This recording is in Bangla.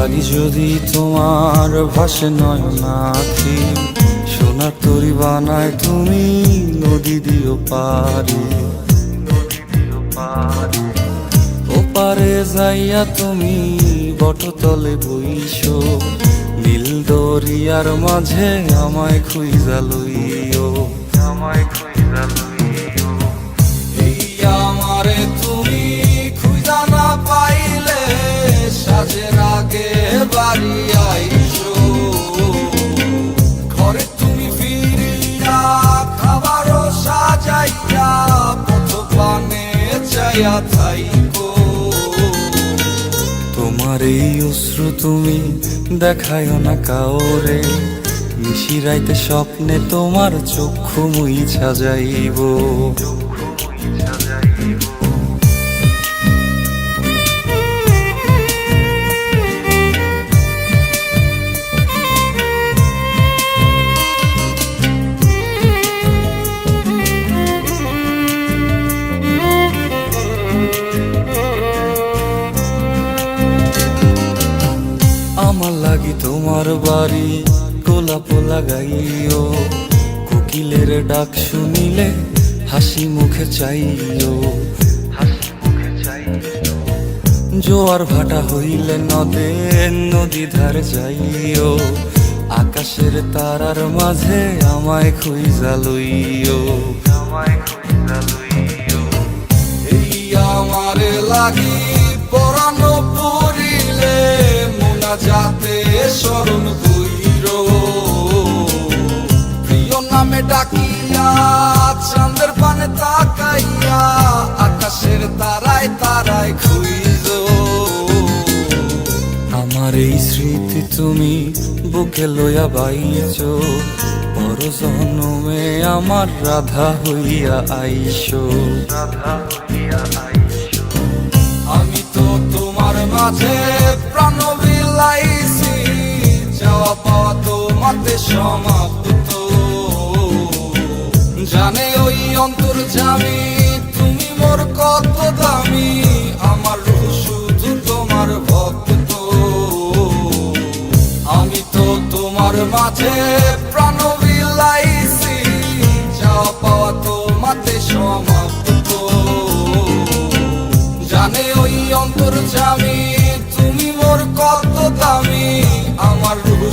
লাগি যদি তোমার ভাসে নয়নাখি, সোনার তরি বানায় তুমি নদী দিও পারে। ওপারে যাইয়া তুমি বটতলে বইসো, নীল দরিয়ার মাঝে আমায় খুঁজা লইও, আমায় খুঁজা লইও। এই আমারে তুমি খুঁজা না পাইলে সাজের আগে বাড়ি আইসো, ঘরে তুমি ফিরিয়া খাবারও সাজাইয়া পথ পানে চাইয়া থাইকো। তোমার এই অশ্রু তুমি দেখায় না কাউরে, নিশিরাইতে স্বপ্নে তোমার চক্ষু মুইছা যাইব। আমার লাগি তোমার বাড়ি গোলাপ লাগাইও, কোকিলের ডাক শুনিলে হাসি মুখে চাইও, হাসি মুখে চাইও। জোয়ার ভাটা হইলে নদে নদী ধার যাইও, আকাশের তারার মাঝে আমায় খুঁজা লইও, আমায় খুঁজা লইও। এই আমারে লাগি পরানো পড়িলে যাতে স্মরণ কইরো, প্রিয় নামে ডাকিয়া চাঁদের পানে তাকাইয়া আকাশের তারায় তারায় খুঁজো। আমার এই স্মৃতি তুমি বুকে লইয়া বাইছো, পর জন্মে আমার রাধা হইয়া আইসো, রাধা হইয়া আইসো। আমি তো তোমার মাঝে প্রাণ বিলাইছি, যাওয়া পাওয়া তোমাতে সমাপ্ত। জানে ওই অন্তর্যামী তুমি মোর কত দামি, আমার রূহ শুধু তোমার ভক্ত। আমি তো তোমার মাঝে প্রাণ বিলাইছি, যাওয়া পাওয়া তোমাতে সমাপ্ত। জানে ওই অন্তর্যামী তুমি মোর কত দামি, আমার রূহ